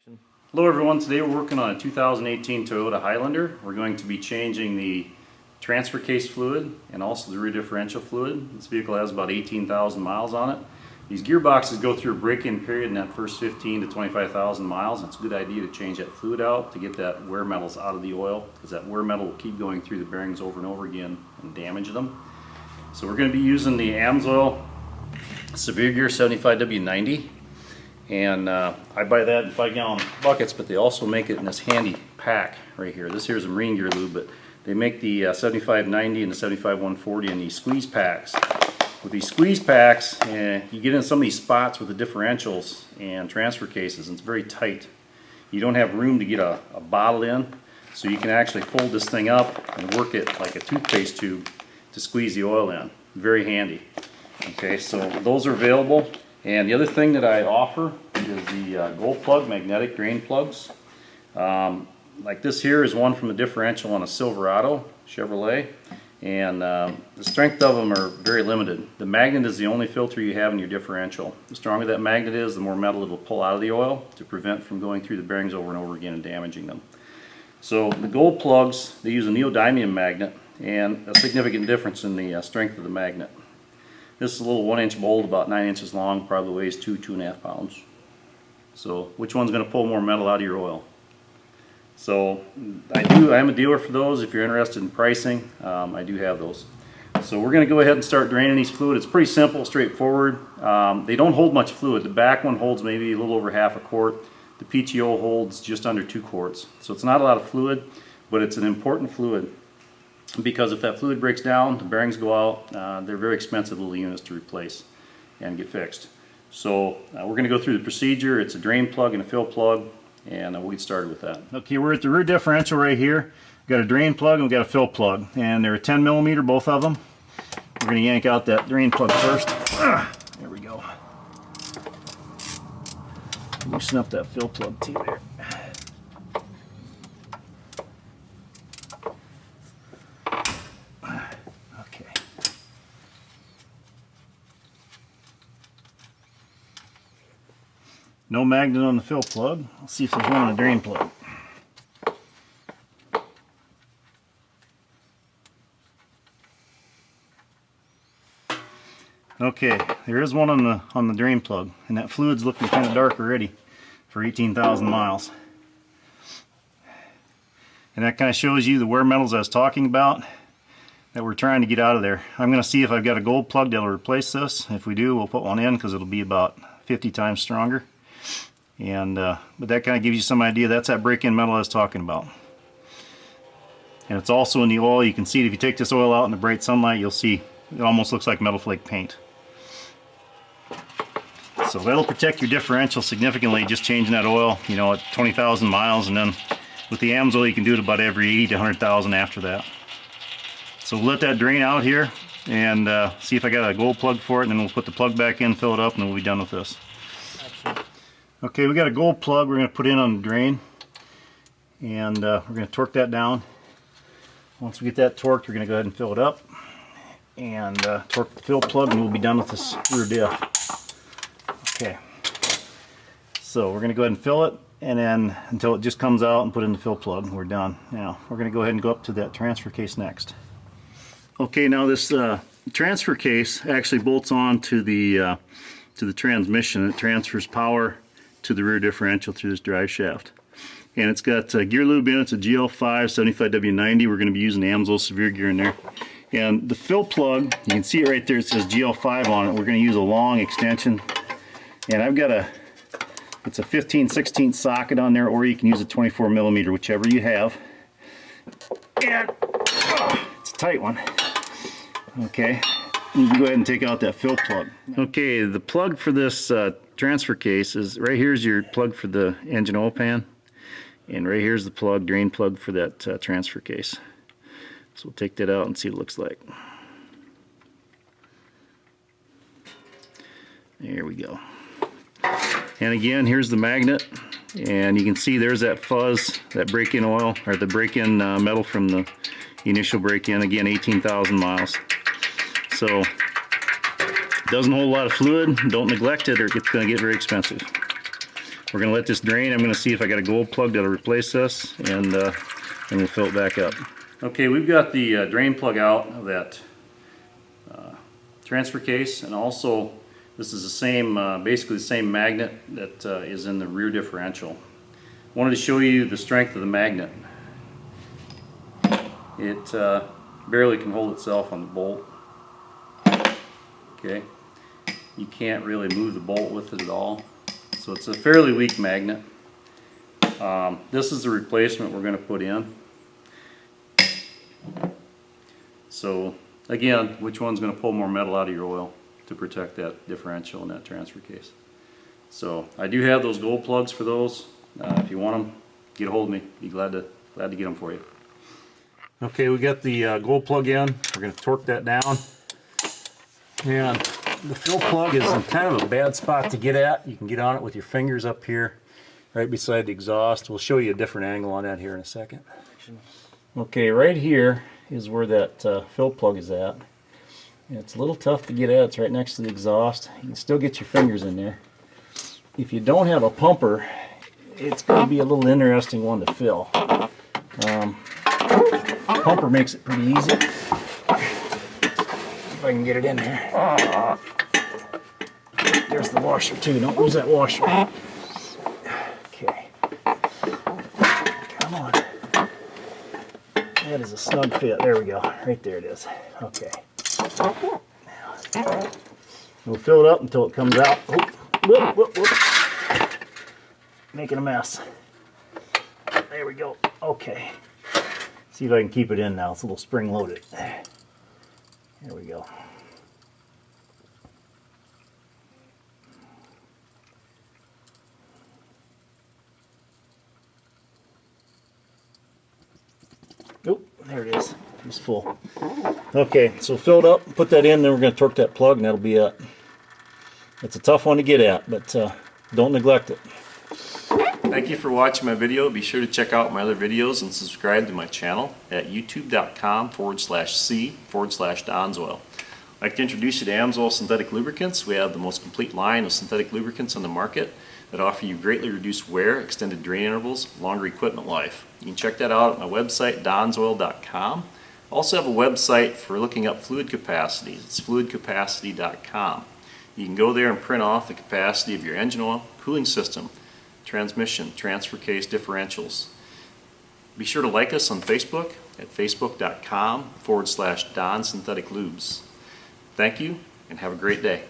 Hello everyone, today we're working on a 2018 Toyota Highlander. We're going to be changing the transfer case fluid and also the rear differential fluid. This vehicle has about 18,000 miles on it. These gearboxes go through a break-in period in that first 15 to 25,000 miles. It's a good idea to change that fluid out to get that wear metals out of the oil, because that wear metal will keep going through the bearings over and over again and damage them. So we're going to be using the Amsoil Severe Gear 75W90. And I buy that in 5-gallon buckets, but they also make it in this handy pack right here. This here is a Marine Gear lube, but they make the 7590 and the 75140 in these squeeze packs. With these squeeze packs, you get in some of these spots with the differentials and transfer cases, and it's very tight. You don't have room to get a bottle in, so you can actually fold this thing up and work it like a toothpaste tube to squeeze the oil in. Very handy. Okay, so those are available. And the other thing that I offer is the gold plug magnetic drain plugs. Like this here is one from the differential on a Silverado Chevrolet, and the strength of them are very limited. The magnet is the only filter you have in your differential. The stronger that magnet is, the more metal it will pull out of the oil to prevent from going through the bearings over and over again and damaging them. So the gold plugs, they use a neodymium magnet, and a significant difference in the strength of the magnet. This is a little 1-inch bolt, about 9 inches long, probably weighs 2.5 pounds. So which one's going to pull more metal out of your oil? So I'm a dealer for those. If you're interested in pricing, I do have those. So we're going to go ahead and start draining these fluid. It's pretty simple, straightforward. They don't hold much fluid. The back one holds maybe a little over half a quart. The PTO holds just under 2 quarts. So it's not a lot of fluid, but it's an important fluid, because if that fluid breaks down, the bearings go out. They're very expensive little units to replace and get fixed. So we're going to go through the procedure. It's a drain plug and a fill plug, and we'll get started with that. Okay, we're at the rear differential right here. We've got a drain plug and we've got a fill plug, and they're a 10 millimeter, both of them. We're going to yank out that drain plug first. There we go. Loosen up that fill plug too there. No magnet on the fill plug. Let's see if there's one on the drain plug. Okay, there is one on the drain plug, and that fluid's looking kind of dark already for 18,000 miles. And that kind of shows you the wear metals I was talking about that we're trying to get out of there. I'm going to see if I've got a gold plug that'll replace this. If we do, we'll put one in, because it'll be about 50 times stronger. And but that kind of gives you some idea. That's that break-in metal I was talking about. And it's also in the oil. You can see it if you take this oil out in the bright sunlight, you'll see it almost looks like metal flake paint. So that'll protect your differential significantly, just changing that oil, you know, at 20,000 miles, and then with the Amsoil you can do it about every 80 to 100,000 after that. So we'll let that drain out here and see if I got a gold plug for it, and then we'll put the plug back in, fill it up, and then we'll be done with this. Okay, we got a gold plug we're going to put in on the drain, and we're going to torque that down. Once we get that torqued, we're going to go ahead and fill it up, and torque the fill plug, and we'll be done with this rear diff. Okay, so we're going to go ahead and fill it, and then until it just comes out, and put in the fill plug, and we're done. Now we're going to go ahead and go up to that transfer case next. Okay, now this transfer case actually bolts on to the transmission. It transfers power to the rear differential through this drive shaft, and it's got gear lube in. It's a GL5 75W90. We're going to be using the Amsoil Severe Gear in there. And the fill plug, you can see it right there, it says GL5 on it. We're going to use a long extension, and I've got it's a 15/16 socket on there, or you can use a 24 millimeter, whichever you have. And it's a tight one. Okay, you can go ahead and take out that fill plug. Okay, the plug for this transfer case is right here's your plug for the engine oil pan, and right here's the plug, drain plug for that transfer case. So we'll take that out and see what it looks like. There we go. And again, here's the magnet, and you can see there's that fuzz, that break-in oil, or the break-in metal from the initial break-in. Again, 18,000 miles. So doesn't hold a lot of fluid. Don't neglect it, or it's going to get very expensive. We're going to let this drain. I'm going to see if I got a gold plug that'll replace this, and we'll fill it back up. Okay, we've got the drain plug out of that transfer case, and also this is the same, basically the same magnet that is in the rear differential. I wanted to show you the strength of the magnet. It barely can hold itself on the bolt. Okay, you can't really move the bolt with it at all, so it's a fairly weak magnet. This is the replacement we're going to put in. So again, which one's going to pull more metal out of your oil to protect that differential in that transfer case? So I do have those gold plugs for those. If you want them, get a hold of me. Be glad to get them for you. Okay, we got the gold plug in. We're going to torque that down. And the fill plug is in kind of a bad spot to get at. You can get on it with your fingers up here, right beside the exhaust. We'll show you a different angle on that here in a second. Okay, right here is where that fill plug is at. And it's a little tough to get at. It's right next to the exhaust. You can still get your fingers in there. If you don't have a pumper, it's going to be a little interesting one to fill. Pumper makes it pretty easy. If I can get it in there. There's the washer too. Don't lose that washer. Okay. Come on. That is a snug fit. There we go. Right there it is. Okay. Now, we'll fill it up until it comes out. Whoop, whoop, whoop, whoop. Making a mess. There we go. Okay. See if I can keep it in now. It's a little spring loaded. There we go. Nope, there it is. It's full. Okay, so fill it up, put that in, then we're going to torque that plug, and that'll be it. It's a tough one to get at, but don't neglect it. Thank you for watching my video. Be sure to check out my other videos and subscribe to my channel at youtube.com/c/DonsOil. I'd like to introduce you to Amsoil synthetic lubricants. We have the most complete line of synthetic lubricants on the market that offer you greatly reduced wear, extended drain intervals, longer equipment life. You can check that out at my website, donsoil.com. I also have a website for looking up fluid capacities. It's fluidcapacity.com. You can go there and print off the capacity of your engine oil, cooling system, transmission, transfer case, differentials. Be sure to like us on Facebook at facebook.com/Don Synthetic Lubes. Thank you and have a great day.